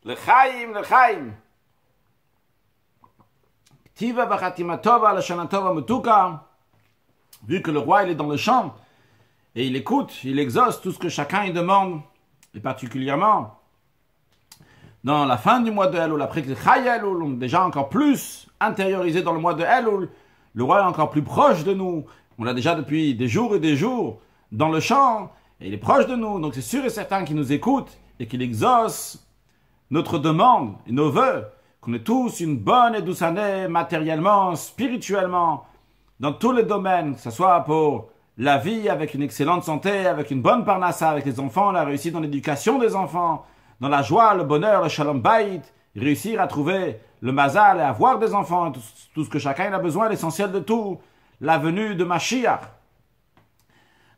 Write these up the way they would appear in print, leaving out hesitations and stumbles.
L'chaim, l'chaim. Tiva v'chatima tova, l'shana tova mutuka. Vu que le roi il est dans le champ, et il écoute, il exauce tout ce que chacun il demande, et particulièrement dans la fin du mois de Elul, après que Chai Elul, on est déjà encore plus intériorisé dans le mois de Elul, le roi est encore plus proche de nous, on l'a déjà depuis des jours et des jours dans le champ, et il est proche de nous, donc c'est sûr et certain qu'il nous écoute, et qu'il exauce notre demande et nos vœux, qu'on ait tous une bonne et douce année matériellement, spirituellement, dans tous les domaines, que ce soit pour la vie avec une excellente santé, avec une bonne parnassa, avec les enfants, la réussite dans l'éducation des enfants, dans la joie, le bonheur, le shalom bayit, réussir à trouver le mazal et avoir des enfants, tout ce que chacun a besoin, l'essentiel de tout, la venue de Mashiach.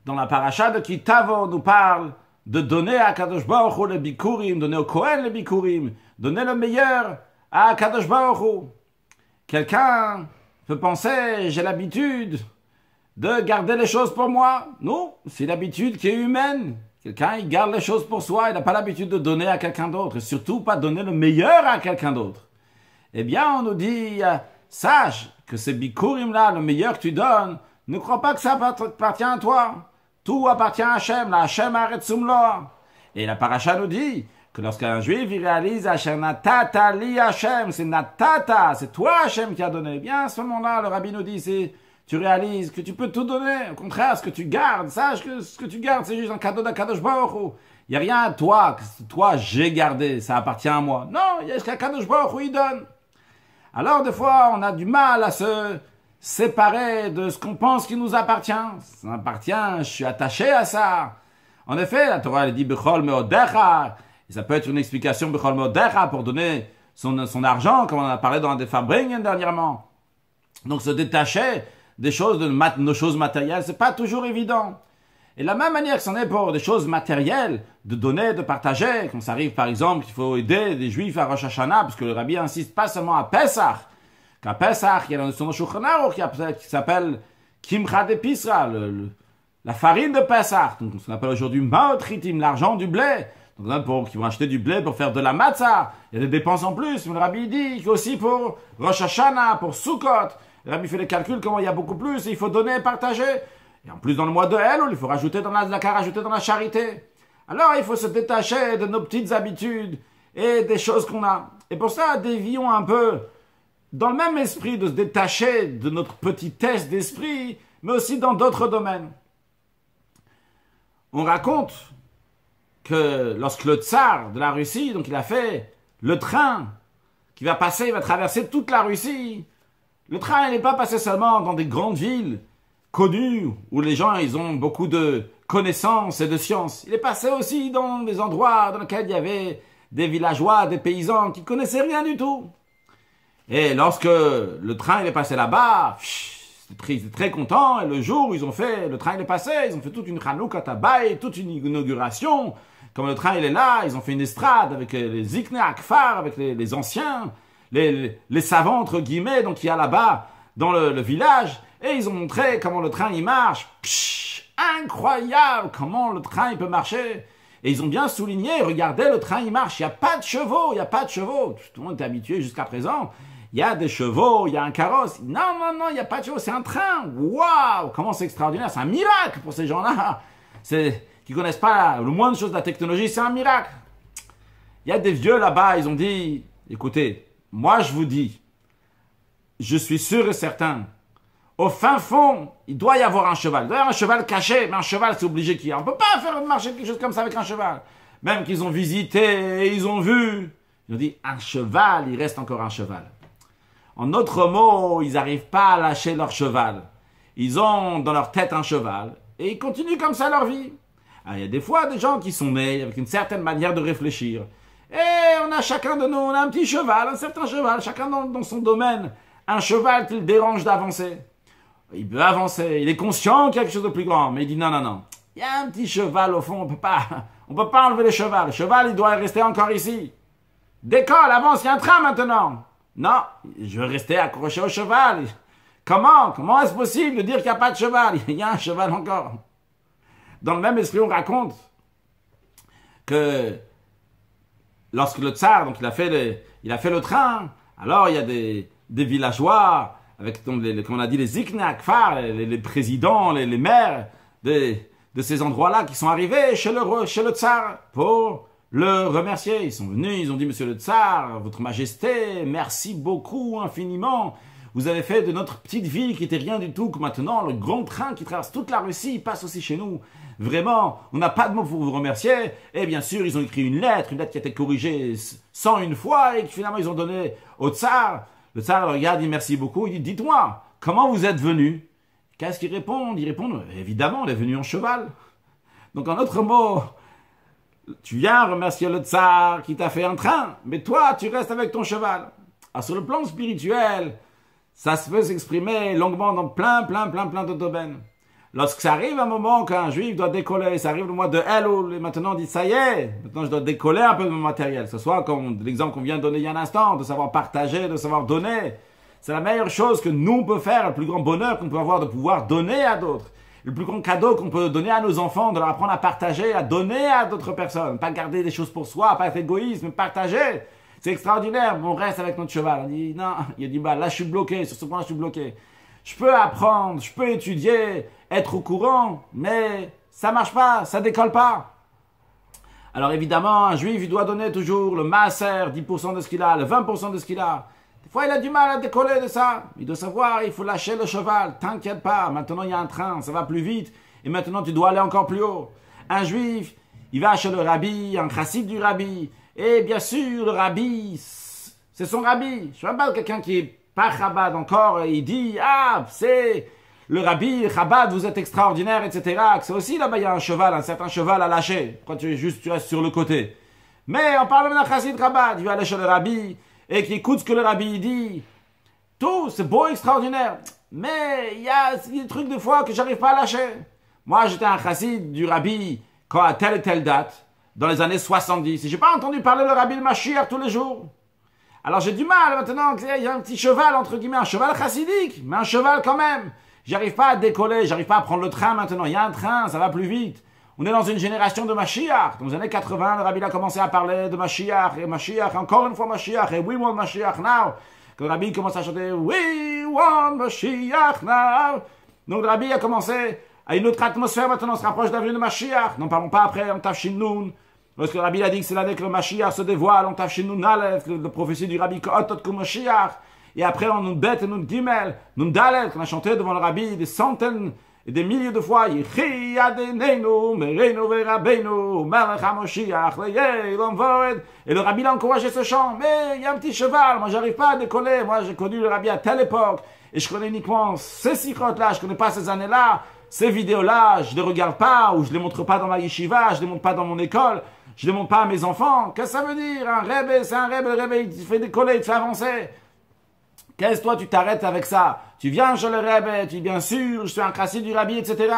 Dans la paracha de Kitavo, on nous parle de donner à Kadosh Baruch Hu les bikurim, donner au Kohen les bikurim, donner le meilleur à Kadosh Baruch Hu. Quelqu'un peut penser, j'ai l'habitude de garder les choses pour moi. Non, c'est l'habitude qui est humaine. Quelqu'un, il garde les choses pour soi, il n'a pas l'habitude de donner à quelqu'un d'autre, et surtout pas donner le meilleur à quelqu'un d'autre. Eh bien, on nous dit, sache que ces bikurim-là, le meilleur que tu donnes, ne crois pas que ça appartient à toi. Tout appartient à Hachem, la Hachem Aretzum Loa. Et la paracha nous dit que lorsqu'un juif il réalise Hachem Natata li Hachem, c'est Natata, c'est toi Hachem qui a donné. Eh bien, à ce moment-là, le rabbi nous dit, tu réalises que tu peux tout donner. Au contraire, ce que tu gardes, sache que ce que tu gardes, c'est juste un cadeau d'Akadosh Baruch Hu. Il n'y a rien à toi, toi j'ai gardé, ça appartient à moi. Non, il y a ce qu'Akadosh Baruch Hu il donne. Alors, des fois, on a du mal à se séparer de ce qu'on pense qui nous appartient. Ça m'appartient, je suis attaché à ça. En effet, la Torah elle dit Bechol Meodecha, et ça peut être une explication Bechol Meodecha pour donner son argent, comme on en a parlé dans un des Farbringen dernièrement. Donc se détacher des choses, de nos choses matérielles, c'est pas toujours évident. Et de la même manière que c'en est pour des choses matérielles, de donner, de partager, quand ça arrive par exemple qu'il faut aider des Juifs à Rosh Hashanah, parce que le Rabbi insiste pas seulement à Pesach, qu'à Pesach, il y a la notion de Shulchan Aruch qui s'appelle Kimcha de Pisra, la farine de Pesach, donc ce qu'on appelle aujourd'hui Maot Chitim, l'argent du blé. Donc là, qui vont acheter du blé pour faire de la matzah, il y a des dépenses en plus, mais le Rabbi dit qu'aussi pour Rosh Hashanah, pour Sukkot, le Rabbi fait les calculs, comment il y a beaucoup plus, et il faut donner et partager. Et en plus, dans le mois de Elul, il faut rajouter dans la zakah, rajouter dans la charité. Alors, il faut se détacher de nos petites habitudes et des choses qu'on a. Et pour ça, dévions un peu dans le même esprit de se détacher de notre petitesse d'esprit, mais aussi dans d'autres domaines. On raconte que lorsque le tsar de la Russie, donc il a fait le train qui va passer, il va traverser toute la Russie. Le train, il n'est pas passé seulement dans des grandes villes connues, où les gens, ils ont beaucoup de connaissances et de sciences. Il est passé aussi dans des endroits dans lesquels il y avait des villageois, des paysans qui connaissaient rien du tout. Et lorsque le train, il est passé là-bas, ils étaient très contents, et le jour où le train, il est passé, ils ont fait toute une Chanukah Tabaï, toute une inauguration. Comme le train, il est là, ils ont fait une estrade avec les Zikne Akfar, avec les anciens, les savants, entre guillemets, donc il y a là-bas, dans le village, et ils ont montré comment le train, il marche. Incroyable comment le train, il peut marcher. Et ils ont bien souligné, regardez, le train, il marche, il n'y a pas de chevaux, il n'y a pas de chevaux. Tout le monde est habitué jusqu'à présent. Il y a des chevaux, il y a un carrosse. Non, non, non, il n'y a pas de chevaux, c'est un train. Waouh, comment c'est extraordinaire, c'est un miracle pour ces gens-là. Qui ne connaissent pas le moindre chose de la technologie, c'est un miracle. Il y a des vieux là-bas, ils ont dit, écoutez, moi je vous dis, je suis sûr et certain, au fin fond, il doit y avoir un cheval. Il doit y avoir un cheval caché, mais un cheval c'est obligé qu'il y ait. On ne peut pas faire marcher quelque chose comme ça avec un cheval. Même qu'ils ont visité, ils ont vu. Ils ont dit, un cheval, il reste encore un cheval. En d'autres mots, ils n'arrivent pas à lâcher leur cheval. Ils ont dans leur tête un cheval, et ils continuent comme ça leur vie. Alors, il y a des fois des gens qui sont nés avec une certaine manière de réfléchir. Et on a chacun de nous, on a un petit cheval, un certain cheval, chacun dans son domaine. Un cheval qui le dérange d'avancer. Il peut avancer, il est conscient qu'il y a quelque chose de plus grand, mais il dit non, non, non. Il y a un petit cheval au fond, on peut pas enlever le cheval. Le cheval, il doit rester encore ici. Décolle, avance, il y a un train maintenant. Non, je vais rester accroché au cheval. Comment est-ce possible de dire qu'il n'y a pas de cheval? Il y a un cheval encore. Dans le même esprit, on raconte que lorsque le tsar, donc il a fait le train, alors il y a des villageois, avec, comme on a dit, les ziknak, les présidents, les maires de ces endroits-là qui sont arrivés chez le tsar pour le remercier. Ils sont venus, ils ont dit, monsieur le tsar, votre majesté, merci beaucoup infiniment. Vous avez fait de notre petite ville qui était rien du tout, que maintenant le grand train qui traverse toute la Russie passe aussi chez nous. Vraiment, on n'a pas de mots pour vous remercier. Et bien sûr, ils ont écrit une lettre qui a été corrigée 101 fois et que finalement ils ont donné au tsar. Le tsar le regarde, dit merci beaucoup, il dit, dites-moi, comment vous êtes venu? Qu'est-ce qu'ils répondent? Ils répondent, évidemment, on est venu en cheval. Donc en autre mot, tu viens remercier le tsar qui t'a fait un train, mais toi, tu restes avec ton cheval. Alors sur le plan spirituel, ça se peut s'exprimer longuement dans plein de domaines. Lorsque ça arrive un moment qu'un juif doit décoller, ça arrive le mois de Elul, et maintenant on dit ça y est, maintenant je dois décoller un peu de mon matériel. Que ce soit comme l'exemple qu'on vient de donner il y a un instant, de savoir partager, de savoir donner. C'est la meilleure chose que nous on peut faire, le plus grand bonheur qu'on peut avoir de pouvoir donner à d'autres. Le plus grand cadeau qu'on peut donner à nos enfants, de leur apprendre à partager, à donner à d'autres personnes. Pas garder des choses pour soi, pas être égoïste, mais partager. C'est extraordinaire, on reste avec notre cheval. On dit, non, il a dit, bah là je suis bloqué, sur ce point-là je suis bloqué. Je peux apprendre, je peux étudier, être au courant, mais ça marche pas, ça décolle pas. Alors évidemment, un juif, il doit donner toujours le maaser, 10% de ce qu'il a, le 20% de ce qu'il a. Des fois, il a du mal à décoller de ça. Il doit savoir, il faut lâcher le cheval, t'inquiète pas, maintenant il y a un train, ça va plus vite, et maintenant tu dois aller encore plus haut. Un juif, il va chez le rabbi, un chassid du rabbi, et bien sûr, le rabbi, c'est son rabbi. Je ne sais pas quelqu'un qui est pas Chabad encore, et il dit, ah, c'est le rabbi, Chabad, vous êtes extraordinaire, etc. C'est aussi là-bas, il y a un cheval, un certain cheval à lâcher. Pourquoi tu restes sur le côté? Mais on parle même d'un chassid Chabad, il va aller chez le rabbi, et qui écoute ce que le rabbi dit. Tout, c'est beau, extraordinaire. Mais il y a des trucs des fois que j'arrive pas à lâcher. Moi, j'étais un chassid du rabbi, quand à telle et telle date, dans les années 70. Et j'ai pas entendu parler le rabbi de Mashiach tous les jours. Alors j'ai du mal maintenant, il y a un petit cheval, entre guillemets, un cheval chassidique, mais un cheval quand même. J'arrive pas à décoller, j'arrive pas à prendre le train maintenant. Il y a un train, ça va plus vite. On est dans une génération de Mashiach. Dans les années 80, le rabbi a commencé à parler de Mashiach, et Mashiach, encore une fois Mashiach, et we want Mashiach now. Quand le rabbi commence à chanter, we want Mashiach now. Donc le rabbi a commencé à une autre atmosphère maintenant, on se rapproche de l'avenue de Mashiach. N'en parlons pas après, en Tafshin Nun. Parce que le rabbi a dit que c'est l'année que le Mashiach se dévoile, on Tafshin Nun Aleph, la prophétie du rabbi Kotot Kum Mashiach. Et après, on nous bête et nous gimel, nous dalet, qu'on a chanté devant le rabbi des centaines et des milliers de fois. Et le rabbi l'a encouragé ce chant. Mais il y a un petit cheval, moi j'arrive pas à décoller. Moi j'ai connu le rabbi à telle époque. Et je connais uniquement ces sikhot-là, je connais pas ces années-là. Ces vidéos-là, je les regarde pas, ou je les montre pas dans ma yeshiva, je les montre pas dans mon école, je les montre pas à mes enfants. Qu'est-ce que ça veut dire? Un rebbe, c'est un rebbe, le rebbe il te fait décoller, il te fait avancer. Qu'est-ce que toi tu t'arrêtes avec ça? Tu viens chez le rebbe, tu dis bien sûr, je suis un chassid du rabbi, etc.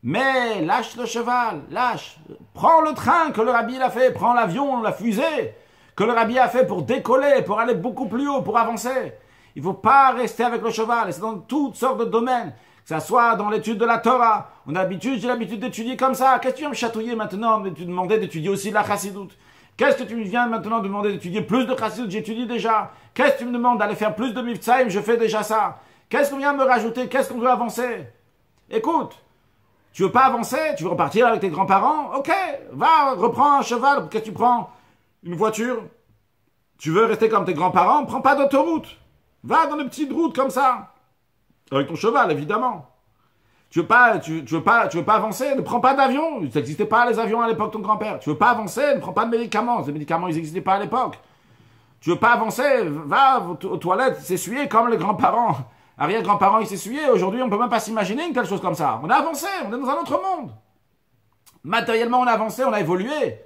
Mais lâche le cheval, lâche. Prends le train que le rabbi a fait, prends l'avion, la fusée que le rabbi a fait pour décoller, pour aller beaucoup plus haut, pour avancer. Il ne faut pas rester avec le cheval, et c'est dans toutes sortes de domaines. Que ça soit dans l'étude de la Torah, j'ai l'habitude d'étudier comme ça. Qu'est-ce que tu viens me chatouiller maintenant, de te demander d'étudier aussi la chassidoute? Qu'est-ce que tu me viens maintenant demander d'étudier plus de chassidoute? J'étudie déjà. Qu'est-ce que tu me demandes d'aller faire plus de miftsaïm? Je fais déjà ça. Qu'est-ce qu'on vient me rajouter? Qu'est-ce qu'on veut avancer? Écoute, tu veux pas avancer? Tu veux repartir avec tes grands-parents? Ok, va, reprends un cheval. Qu'est-ce que tu prends? Une voiture? Tu veux rester comme tes grands-parents? Prends pas d'autoroute. Va dans des petites routes comme ça. Avec ton cheval, évidemment. Tu veux pas avancer, ne prends pas d'avion. Ça n'existait pas les avions à l'époque de ton grand-père. Tu veux pas avancer, ne prends pas de médicaments. Les médicaments, ils n'existaient pas à l'époque. Tu veux pas avancer, va aux toilettes, s'essuyer comme les grands-parents. Arrière-grands-parents, ils s'essuyaient. Aujourd'hui, on peut même pas s'imaginer une telle chose comme ça. On a avancé, on est dans un autre monde. Matériellement, on a avancé, on a évolué.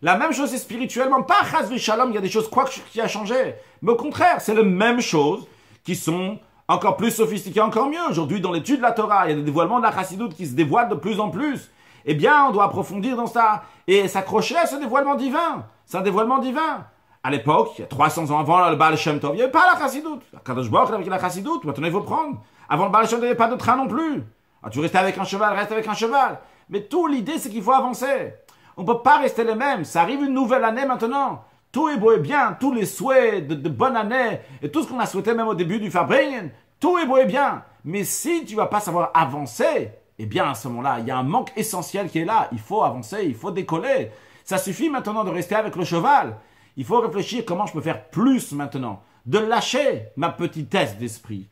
La même chose est spirituellement. Pas chas v'shalom, il y a des choses quoi qui a changé. Mais au contraire, c'est les mêmes choses qui sont encore plus sophistiqué, encore mieux. Aujourd'hui, dans l'étude de la Torah, il y a des dévoilements de la chassidoute qui se dévoilent de plus en plus. Eh bien, on doit approfondir dans ça et s'accrocher à ce dévoilement divin. C'est un dévoilement divin. À l'époque, il y a 300 ans avant le Baal Shem Tov, il n'y avait pas la chassidoute. Kadosh Baruch avec la chassidoute, maintenant il faut prendre. Avant le Baal Shem Tov, il n'y avait pas de train non plus. Alors, tu restes avec un cheval, reste avec un cheval. Mais tout l'idée, c'est qu'il faut avancer. On ne peut pas rester les mêmes. Ça arrive une nouvelle année maintenant. tout est beau et bien, tous les souhaits de bonne année, et tout ce qu'on a souhaité même au début du Farbringen, tout est beau et bien. Mais si tu vas pas savoir avancer, eh bien à ce moment-là, il y a un manque essentiel qui est là. Il faut avancer, il faut décoller. Ça suffit maintenant de rester avec le cheval. Il faut réfléchir comment je peux faire plus maintenant, de lâcher ma petitesse d'esprit.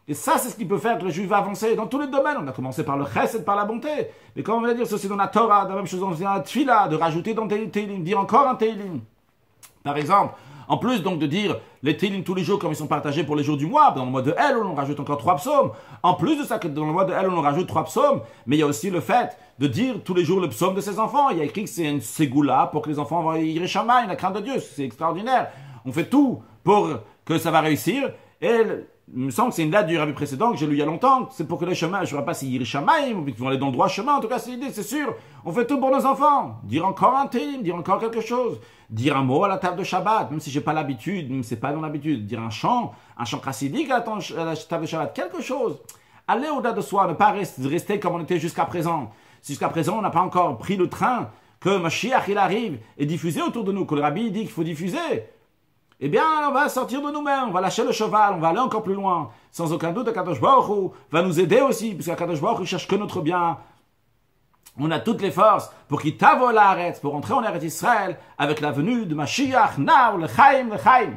Et ça, c'est ce qui peut faire que le juif va avancer dans tous les domaines. On a commencé par le chesed, par la bonté. Mais comme on va dire, c'est aussi dans la Torah, la même chose dans la Tfila, de rajouter dans tes Teilim, dire encore un Teilim. Par exemple, en plus donc de dire les Teilim tous les jours comme ils sont partagés pour les jours du mois, dans le mois de Elul, on rajoute encore 3 psaumes. En plus de ça, que dans le mois de Elul, on rajoute 3 psaumes, mais il y a aussi le fait de dire tous les jours le psaume de ses enfants. Il y a écrit que c'est une ségoula pour que les enfants vont y Shamaï, la crainte de Dieu. C'est extraordinaire. On fait tout pour que ça va réussir. Et il me semble que c'est une date du rabbi précédent que j'ai lu il y a longtemps. C'est pour que les chemins, je ne sais pas s'ils Shamaï, ou qu'ils vont aller dans le droit chemin. En tout cas, c'est l'idée, c'est sûr. On fait tout pour nos enfants. Dire encore un Teilim, dire encore quelque chose. Dire un mot à la table de Shabbat, même si j'ai pas l'habitude, même si c'est pas dans l'habitude. Dire un chant chassidique à la table de Shabbat, quelque chose. Aller au-delà de soi, ne pas rester comme on était jusqu'à présent. Jusqu'à présent, on n'a pas encore pris le train que Mashiach, il arrive et diffuser autour de nous, que le rabbi dit qu'il faut diffuser. Eh bien, on va sortir de nous-mêmes, on va lâcher le cheval, on va aller encore plus loin. Sans aucun doute, Akadosh Baruch Hu va nous aider aussi, puisque Akadosh Baruch Hu cherche que notre bien. On a toutes les forces pour qu'il t'avole à Arrête, pour entrer en Eretz Israël avec la venue de Mashiach, Now, le Chaim, le Chaim.